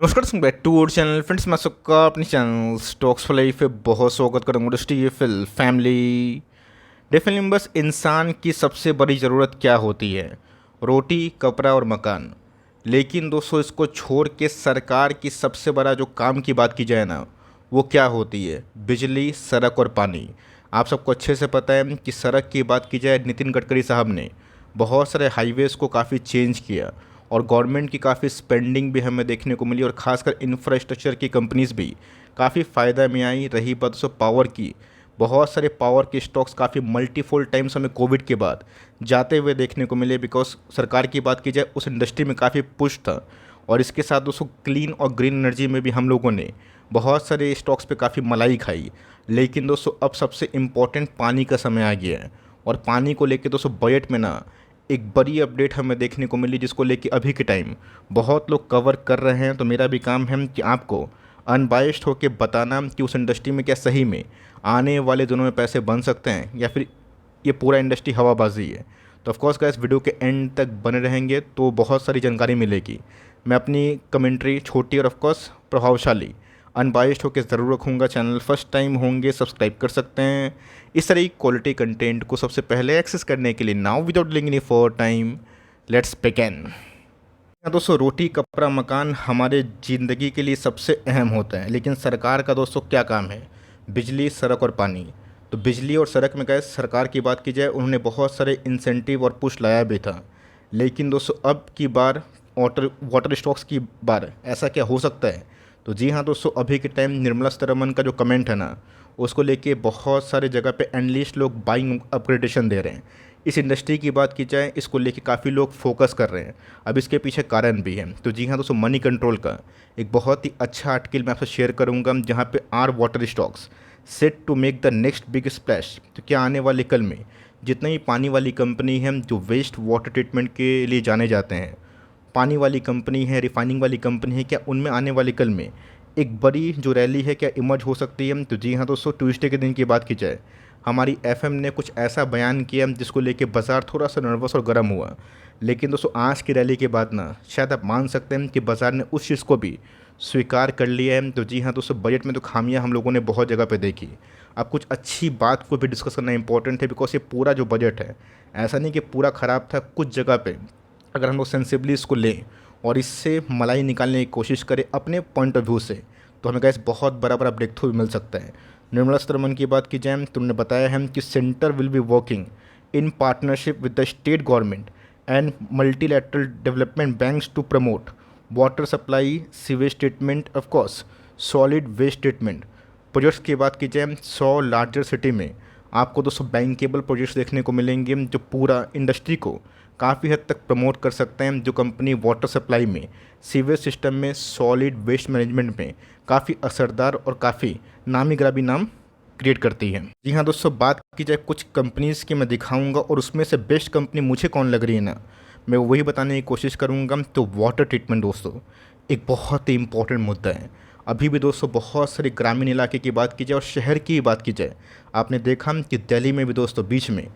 नमस्कार back to our channel friends. मैं सबका अपने चैनल स्टॉक्स फॉर लाइफ पे बहुत स्वागत करूँगा। दोस्तों ये फिल फैमिली डेफिनेटली बस इंसान की सबसे बड़ी ज़रूरत क्या होती है? रोटी, कपड़ा और मकान। लेकिन दोस्तों इसको छोड़ के सरकार की सबसे बड़ा जो काम की बात की जाए ना, वो क्या होती है? बिजली, सड़क और पानी। आप सबको अच्छे से पता है कि सड़क की बात की जाए, नितिन गडकरी साहब ने बहुत सारे हाईवेज़ को काफ़ी चेंज किया और गवर्नमेंट की काफ़ी स्पेंडिंग भी हमें देखने को मिली और ख़ासकर इंफ्रास्ट्रक्चर की कंपनीज़ भी काफ़ी फ़ायदा में आई। रही बात सो पावर की, बहुत सारे पावर के स्टॉक्स काफ़ी मल्टीफोल्ड टाइम्स हमें कोविड के बाद जाते हुए देखने को मिले, बिकॉज सरकार की बात की जाए उस इंडस्ट्री में काफ़ी पुश था। और इसके साथ दोस्तों क्लीन और ग्रीन एनर्जी में भी हम लोगों ने बहुत सारे स्टॉक्स पे काफ़ी मलाई खाई। लेकिन दोस्तों अब सबसे इम्पोर्टेंट पानी का समय आ गया है और पानी को लेके दोस्तों बजट में ना एक बड़ी अपडेट हमें देखने को मिली, जिसको लेके अभी के टाइम बहुत लोग कवर कर रहे हैं। तो मेरा भी काम है कि आपको अनबायस्ड होकर बताना कि उस इंडस्ट्री में क्या सही में आने वाले दिनों में पैसे बन सकते हैं या फिर ये पूरा इंडस्ट्री हवाबाजी है। तो ऑफकोर्स गाइस वीडियो के एंड तक बने रहेंगे तो बहुत सारी जानकारी मिलेगी। मैं अपनी कमेंट्री छोटी और ऑफकोर्स प्रभावशाली अनबायस्ड होकर ज़रूर रखूँगा। चैनल फर्स्ट टाइम होंगे सब्सक्राइब कर सकते हैं इस तरह की क्वालिटी कंटेंट को सबसे पहले एक्सेस करने के लिए। Now without delaying any for time, let's begin. दोस्तों रोटी, कपड़ा, मकान हमारे ज़िंदगी के लिए सबसे अहम होता है, लेकिन सरकार का दोस्तों क्या काम है? बिजली, सड़क और पानी। तो बिजली और सड़क में गए सरकार की बात की जाए, उन्होंने बहुत सारे इंसेंटिव और पुश लाया भी था। लेकिन दोस्तों अब की बार वाटर वाटर स्टॉक्स की बार ऐसा क्या हो सकता है? तो जी हाँ दोस्तों, अभी के टाइम निर्मला सीतारमण का जो कमेंट है ना, उसको लेके बहुत सारे जगह पे एनालिस्ट लोग बाइंग अपग्रेडेशन दे रहे हैं। इस इंडस्ट्री की बात की जाए, इसको लेके काफ़ी लोग फोकस कर रहे हैं। अब इसके पीछे कारण भी है। तो जी हाँ दोस्तों, मनी कंट्रोल का एक बहुत ही अच्छा आर्टिकल मैं आपसे शेयर करूंगा, जहाँ पे our water stocks set to make the next big splash. तो क्या आने वाले कल में जितनी ही पानी वाली कंपनी है जो वेस्ट वाटर ट्रीटमेंट के लिए जाने जाते हैं, पानी वाली कंपनी है, रिफाइनिंग वाली कंपनी है, क्या उनमें आने वाले कल में एक बड़ी जो रैली है क्या इमर्ज हो सकती है? तो जी हाँ दोस्तों, ट्यूसडे के दिन की बात की जाए, हमारी एफएम ने कुछ ऐसा बयान किया जिसको लेके बाज़ार थोड़ा सा नर्वस और गर्म हुआ। लेकिन दोस्तों आज की रैली के बाद ना शायद आप मान सकते हैं कि बाज़ार ने उस चीज़ को भी स्वीकार कर लिया है। तो जी हाँ दोस्तों, बजट में तो खामियां हम लोगों ने बहुत जगह पे देखी। अब कुछ अच्छी बात को भी डिस्कस करना इंपॉर्टेंट है, बिकॉज ये पूरा जो बजट है ऐसा नहीं कि पूरा ख़राब था। कुछ जगह पे अगर हम लोग सेंसिबली इसको लें और इससे मलाई निकालने की कोशिश करें अपने पॉइंट ऑफ व्यू से, तो हमें गैस बहुत बड़ा बड़ा ब्रेक थ्रू मिल सकता है। निर्मला सीतारमण की बात की जाए, तुमने बताया है कि centre will be working in partnership with the state government and multilateral development banks to promote water supply, sewage treatment, of course solid waste treatment projects की बात की जाए। 100 लार्जर सिटी में आपको 200 बैंकेबल प्रोजेक्ट्स देखने को मिलेंगे जो पूरा इंडस्ट्री को काफ़ी हद तक प्रमोट कर सकते हैं। जो कंपनी वाटर सप्लाई में, सीवेज सिस्टम में, सॉलिड वेस्ट मैनेजमेंट में काफ़ी असरदार और काफ़ी नामी गिरामी नाम क्रिएट करती है। जी हाँ दोस्तों, बात की जाए कुछ कंपनीज़ की मैं दिखाऊंगा और उसमें से बेस्ट कंपनी मुझे कौन लग रही है ना, मैं वही बताने की कोशिश करूंगा। तो वाटर ट्रीटमेंट दोस्तों एक बहुत ही इंपॉर्टेंट मुद्दा है। अभी भी दोस्तों बहुत सारे ग्रामीण इलाके की बात की जाए और शहर की बात की जाए, आपने देखा कि दिल्ली में भी दोस्तों बीच में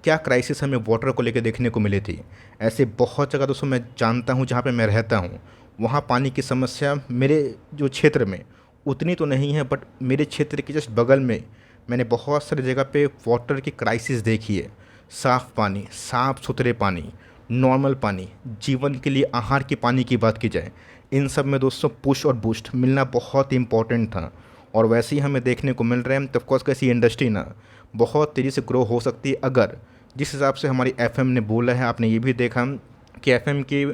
क्या क्राइसिस हमें वाटर को लेकर देखने को मिली थी। ऐसे बहुत जगह दोस्तों मैं जानता हूँ जहाँ पे मैं रहता हूँ, वहाँ पानी की समस्या मेरे जो क्षेत्र में उतनी तो नहीं है, बट मेरे क्षेत्र के जस्ट बगल में मैंने बहुत सारी जगह पे वाटर की क्राइसिस देखी है। साफ़ पानी, साफ़ सुथरे पानी, नॉर्मल पानी, जीवन के लिए आहार की पानी की बात की जाए, इन सब में दोस्तों पुश और बूस्ट मिलना बहुत ही इंपॉर्टेंट था और वैसे ही हमें देखने को मिल रहे हैं। तो ऑफकोर्स कैसी इंडस्ट्री ना बहुत तेज़ी से ग्रो हो सकती है अगर जिस हिसाब से हमारी एफएम ने बोला है। आपने ये भी देखा कि एफएम के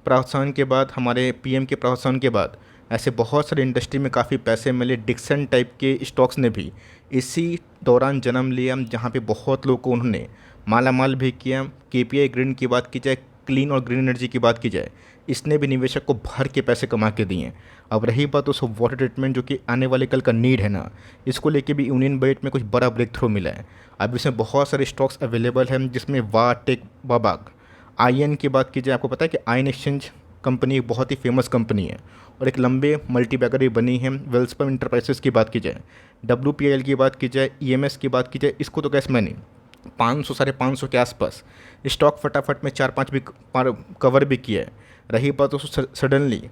प्रोत्साहन के बाद, हमारे पीएम के प्रोत्साहन के बाद ऐसे बहुत सारे इंडस्ट्री में काफ़ी पैसे मिले। डिक्सन टाइप के स्टॉक्स ने भी इसी दौरान जन्म लिया, जहाँ पे बहुत लोगों को उन्होंने माला माल भी किया। केपीआई ग्रीन की बात की जाए, क्लीन और ग्रीन एनर्जी की बात की जाए, इसने भी निवेशक को भर के पैसे कमा के दिए। अब रही बात उस वाटर ट्रीटमेंट जो कि आने वाले कल का नीड है ना, इसको लेके भी यूनियन बजट में कुछ बड़ा ब्रेक थ्रू मिला है। अब इसमें बहुत सारे स्टॉक्स अवेलेबल हैं, जिसमें वाटेक, वाबाग, आईएन की बात की जाए, आपको पता है कि आयन एक्सचेंज कंपनी एक बहुत ही फेमस कंपनी है और एक लंबे मल्टी बैगर भी बनी है। वेल्सपन इंटरप्राइजेस की बात की जाए, डब्ल्यूपीएल की बात की जाए, ईएमएस की बात की जाए, इसको तो कैसे मैंने 500 550 के आसपास स्टॉक फटाफट में 4-5 भी कवर भी किया है। रही बात तो सडनली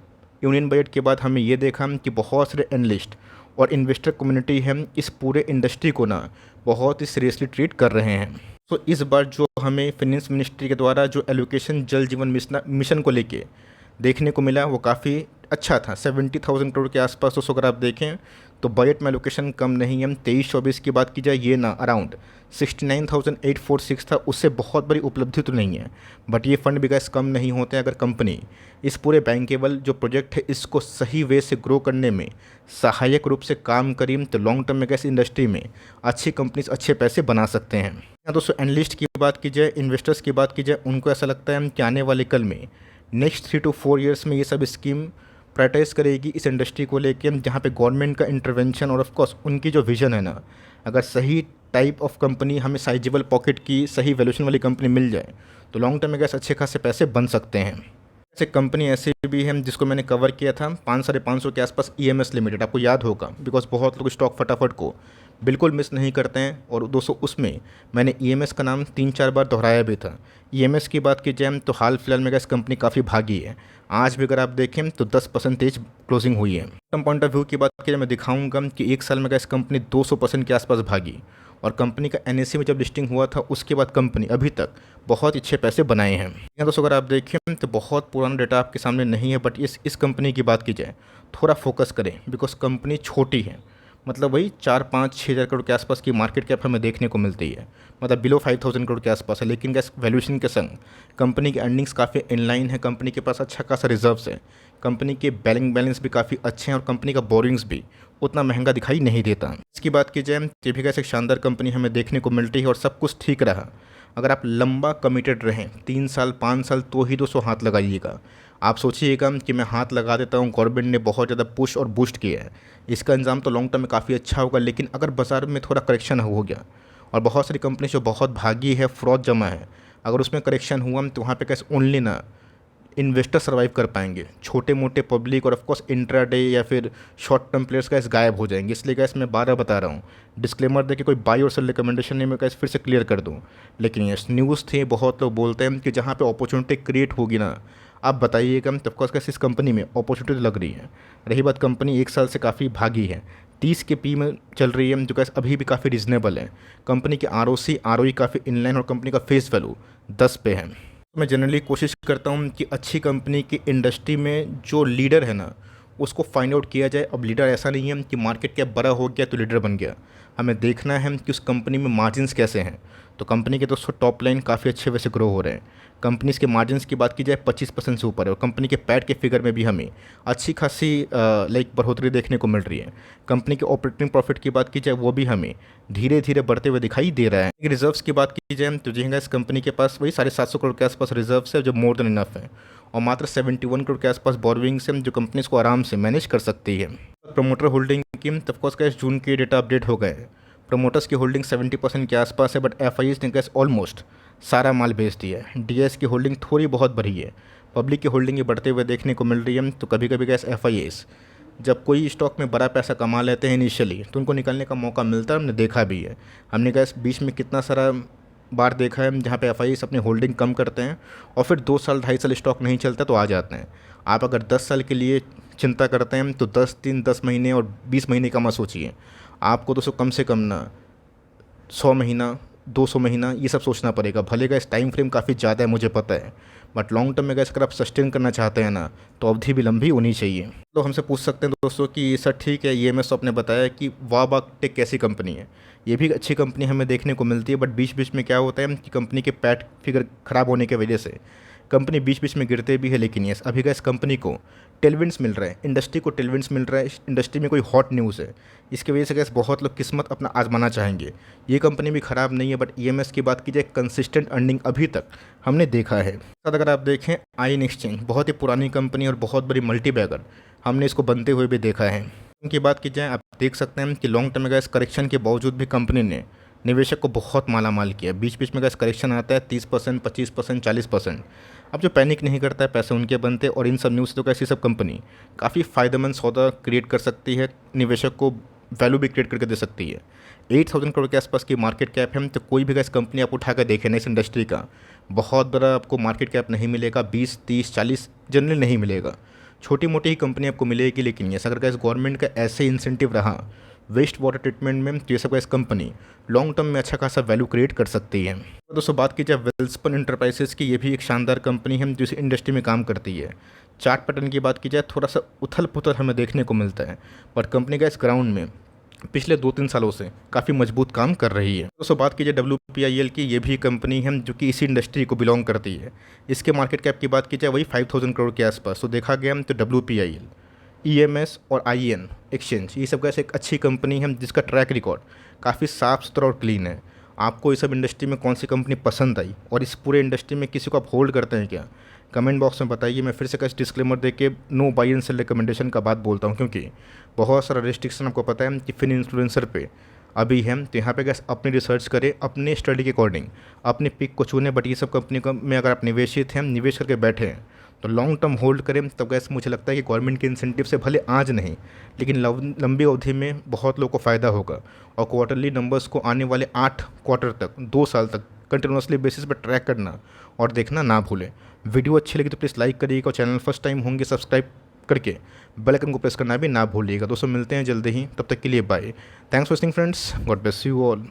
यूनियन बजट के बाद हमें ये देखा कि बहुत सारे एनालिस्ट और इन्वेस्टर कम्युनिटी है इस पूरे इंडस्ट्री को ना बहुत ही सीरियसली ट्रीट कर रहे हैं। तो इस बार जो हमें फाइनेंस मिनिस्ट्री के द्वारा जो एलोकेशन जल जीवन मिशन को लेके देखने को मिला वो काफ़ी अच्छा था। 70,000 करोड़ के आसपास दोस्तों अगर आप देखें तो बजट में एलोकेशन कम नहीं है। 23-24 की बात की जाए ये ना अराउंड 69,846 था, उससे बहुत बड़ी उपलब्धि तो नहीं है, बट ये फंड भी गैस कम नहीं होते हैं। अगर कंपनी इस पूरे बैंकेबल जो प्रोजेक्ट है इसको सही वे से ग्रो करने में सहायक रूप से काम करें तो लॉन्ग टर्म में गैस इंडस्ट्री में अच्छी कंपनीज अच्छे पैसे बना सकते हैं। दोस्तों एनालिस्ट की बात की जाए, इन्वेस्टर्स की बात की जाए, उनको ऐसा लगता है कि आने वाले कल में नेक्स्ट 3 to 4 ईयर्स में ये सब स्कीम प्रायोरिटाइज करेगी इस इंडस्ट्री को लेके, जहाँ पे गवर्नमेंट का इंटरवेंशन और ऑफ कोर्स उनकी जो विजन है ना, अगर सही टाइप ऑफ कंपनी हमें साइजेबल पॉकेट की सही वैल्यूएशन वाली कंपनी मिल जाए तो लॉन्ग टर्म में गैस अच्छे खासे पैसे बन सकते हैं। ऐसे कंपनी ऐसी भी है जिसको मैंने कवर किया था 500-550 के आसपास, ईएमएस लिमिटेड, आपको याद होगा बिकॉज बहुत लोग स्टॉक फटाफट को बिल्कुल मिस नहीं करते हैं। और दोस्तों उसमें मैंने ईएमएस का नाम 3-4 बार दोहराया भी था। ईएमएस की बात की जाए तो हाल फिलहाल में गैस कंपनी काफ़ी भागी है, आज भी अगर आप देखें तो 10% क्लोजिंग हुई है। टर्म पॉइंट ऑफ व्यू की बात की जाए मैं दिखाऊंगा कि एक साल में गैस कंपनी 200% के आसपास भागी, और कंपनी का एनएससी में जब लिस्टिंग हुआ था उसके बाद कंपनी अभी तक बहुत अच्छे पैसे बनाए हैं। यहाँ दोस्तों अगर आप देखें तो बहुत पुराना डेटा आपके सामने नहीं है, बट इस कंपनी की बात की जाए थोड़ा फोकस करें बिकॉज कंपनी छोटी है, मतलब वही 4-5-6 हज़ार करोड़ के आसपास की मार्केट कैप हमें देखने को मिलती है, मतलब बिलो 5,000 करोड़ के आसपास है। लेकिन गैस वैल्यूएशन के संग कंपनी की अर्निंग्स काफ़ी इनलाइन है, कंपनी के पास अच्छा खासा रिजर्व्स है, कंपनी के बैंक बैलेंस भी काफ़ी अच्छे हैं और कंपनी का बोरिंग्स भी उतना महंगा दिखाई नहीं देता। इसकी बात की जाए तो भी कैसे शानदार कंपनी हमें देखने को मिलती है और सब कुछ ठीक रहा। अगर आप लंबा कमिटेड रहें 3 साल 5 साल तो ही 200 हाथ लगाइएगा। आप सोचिएगा कि मैं हाथ लगा देता हूँ, गवर्नमेंट ने बहुत ज़्यादा पुश और बूस्ट किया है, इसका इंतजाम तो लॉन्ग टर्म में काफ़ी अच्छा होगा। लेकिन अगर बाजार में थोड़ा करेक्शन हो गया और बहुत सारी कंपनी जो बहुत भागी है, फ्रॉड जमा है, अगर उसमें करेक्शन हुआ तो वहाँ पे कैसे ओनली ना इन्वेस्टर सर्वाइव कर पाएंगे, छोटे मोटे पब्लिक और ऑफकोर्स इंट्राडे या फिर शॉर्ट टर्म प्लेयर्स का गायब हो जाएंगे। इसलिए गैस मैं 12 बता रहा हूँ, डिस्क्लेमर दे के कोई बाई और सेल रिकमेंडेशन नहीं, मैं कैसे फिर से क्लियर कर दूँ। लेकिन ये न्यूज़ थी, बहुत लोग बोलते हैं कि जहाँ पे अपॉर्चुनिटी क्रिएट होगी ना, आप बताइएगा तो ऑफकोर्स कैसे इस कंपनी में अपॉर्चुनिटी लग रही है। रही बात कंपनी 1 साल से काफ़ी भागी है, 30 के पी में चल रही है, जो कैसे अभी भी काफ़ी रीजनेबल है। कंपनी की आरओसी आरओई काफ़ी इनलाइन और कंपनी का फेस वैल्यू 10 पे है। मैं जनरली कोशिश करता हूँ कि अच्छी कंपनी की इंडस्ट्री में जो लीडर है ना उसको फाइंड आउट किया जाए। अब लीडर ऐसा नहीं है कि मार्केट कैप बड़ा हो गया तो लीडर बन गया, हमें देखना है कि उस कंपनी में मार्जिन्स कैसे हैं। तो कंपनी के दोस्तों टॉप लाइन काफ़ी अच्छे वैसे ग्रो हो रहे हैं। कंपनीज़ के मार्जिन्स की बात की जाए 25% से ऊपर है, और कंपनी के पैट के फिगर में भी हमें अच्छी खासी बढ़ोतरी देखने को मिल रही है। कंपनी के ऑपरेटिंग प्रॉफिट की बात की जाए वो भी हमें धीरे धीरे बढ़ते हुए दिखाई दे रहा है। रिजर्व्स की बात की जाए तो जी इस कंपनी के पास वही 750 करोड़ के आसपास रिजर्व्स है, जो मोर देन इनफ है, और मात्र 71 करोड़ के आसपास बोरोइंग्स है, जो कंपनी को आराम से मैनेज कर सकती है। प्रमोटर होल्डिंग की ऑफकोर्स कैश जून के डेटा अपडेट हो गए हैं, प्रमोटर्स की होल्डिंग 70% के आसपास है, बट एफआईएस ने कैश ऑलमोस्ट सारा माल बेच दिया है। डीएस की होल्डिंग थोड़ी बहुत बढ़ी है, पब्लिक की होल्डिंग ये बढ़ते हुए देखने को मिल रही है। तो कभी कभी कैसे एफआईएस जब कोई स्टॉक में बड़ा पैसा कमा लेते हैं इनिशियली तो उनको निकलने का मौका मिलता है, हमने देखा भी है। हमने कैसे बीच में कितना सारा बार देखा है जहाँ पे एफआईएस अपनी होल्डिंग कम करते हैं और फिर 2 साल 2.5 साल स्टॉक नहीं चलता तो आ जाते हैं। आप अगर 10 साल के लिए चिंता करते हैं तो 10 दिन 10 महीने और 20 महीने का मत सोचिए, आपको तो कम से कम ना 100 महीना 200 महीना ये सब सोचना पड़ेगा। भले का इस टाइम फ्रेम काफ़ी ज़्यादा है मुझे पता है, बट लॉन्ग टर्म में अगर आप सस्टेन करना चाहते हैं ना तो अवधि भी लंबी होनी चाहिए। तो हमसे पूछ सकते हैं दोस्तों कि ये सर ठीक है, ईएमएस आपने बताया कि वाह टेक कैसी कंपनी है, ये भी अच्छी कंपनी हमें देखने को मिलती है, बट बीच बीच में क्या होता है कि कंपनी के पैट फिगर ख़राब होने की वजह से कंपनी बीच बीच में गिरते भी है। लेकिन ये अभी का इस कंपनी को टेलविंड्स मिल रहा है, इंडस्ट्री को टेलविंड्स मिल रहा है, इंडस्ट्री में कोई हॉट न्यूज़ है, इसकी वजह से कैसे बहुत लोग किस्मत अपना आजमाना चाहेंगे। ये कंपनी भी ख़राब नहीं है, बट ईएमएस की बात की जाए कंसिस्टेंट अर्निंग अभी तक हमने देखा है। अगर आप देखें आइन एक्सचेंज बहुत ही पुरानी कंपनी और बहुत बड़ी मल्टी बैगर, हमने इसको बनते हुए भी देखा है। उनकी बात की जाए आप देख सकते हैं कि लॉन्ग टर्म में इस करेक्शन के बावजूद भी कंपनी ने निवेशक को बहुत माला माल किया। बीच बीच में इस करेक्शन आता है 30%, 25%, 40%। अब जो पैनिक नहीं करता है, पैसे उनके बनते, और इन सब न्यूज़ तो कैसी सब कंपनी काफ़ी फ़ायदेमंद सौदा क्रिएट कर सकती है, निवेशक को वैल्यू भी क्रिएट करके दे सकती है। 8,000 करोड़ के आसपास की मार्केट कैप है, तो कोई भी इस कंपनी आप उठा कर देखें ना इस इंडस्ट्री का बहुत बड़ा आपको मार्केट कैप नहीं मिलेगा, 20, 30, 40 जनरली नहीं मिलेगा। छोटी मोटी ही कंपनी आपको मिलेगी, लेकिन ये अगर गैस गवर्नमेंट का ऐसे इंसेंटिव रहा वेस्ट वाटर ट्रीटमेंट में, तो ये सब गैस कंपनी लॉन्ग टर्म में अच्छा खासा वैल्यू क्रिएट कर सकती है। तो दोस्तों बात की जाए वेल्सपन इंटरप्राइजेस की, ये भी एक शानदार कंपनी है जो इस इंडस्ट्री में काम करती है। चार्ट पैटर्न की बात की जाए थोड़ा सा उथल पुथल हमें देखने को मिलता है, पर कंपनी का इस ग्राउंड में पिछले 2-3 सालों से काफ़ी मजबूत काम कर रही है। दोस्तों बात की जाए WPIL की, ये भी कंपनी है जो कि इसी इंडस्ट्री को बिलोंग करती है। इसके मार्केट कैप की बात की जाए वही 5000 करोड़ के आसपास। तो देखा गया तो WPIL, EMS और IN एक्सचेंज, ये सब कैसे एक अच्छी कंपनी है जिसका ट्रैक रिकॉर्ड काफ़ी साफ सुथरा और क्लीन है। आपको इस सब इंडस्ट्री में कौन सी कंपनी पसंद आई और इस पूरे इंडस्ट्री में किसी को आप होल्ड करते हैं क्या, कमेंट बॉक्स में बताइए। मैं फिर से कैसे डिस्क्लेमर दे के no buy and sell recommendation का बात बोलता हूँ, क्योंकि बहुत सारा रिस्ट्रिक्शन आपको पता है कि फिन इन्फ्लुएंसर पे अभी है। तो यहाँ पे गैस अपनी रिसर्च करें, अपने स्टडी के अकॉर्डिंग अपने पिक को चुने। बट ये सब कंपनी में अगर आप निवेशित हैं, निवेश करके बैठे हैं, तो लॉन्ग टर्म होल्ड करें। तब गैस मुझे लगता है कि गवर्नमेंट के इंसेंटिव से भले आज नहीं, लेकिन लंबी अवधि में बहुत लोगों को फ़ायदा होगा। और क्वार्टरली नंबर्स को आने वाले 8 क्वार्टर तक, 2 साल तक कंटिन्यूसली बेसिस पर ट्रैक करना और देखना ना भूलें। वीडियो अच्छी लगी तो प्लीज़ लाइक करिएगा, और चैनल फर्स्ट टाइम होंगे सब्सक्राइब करके बेल आइकन को प्रेस करना भी ना भूलिएगा। दोस्तों मिलते हैं जल्दी ही, तब तक के लिए bye. Thanks for watching friends, God bless you all.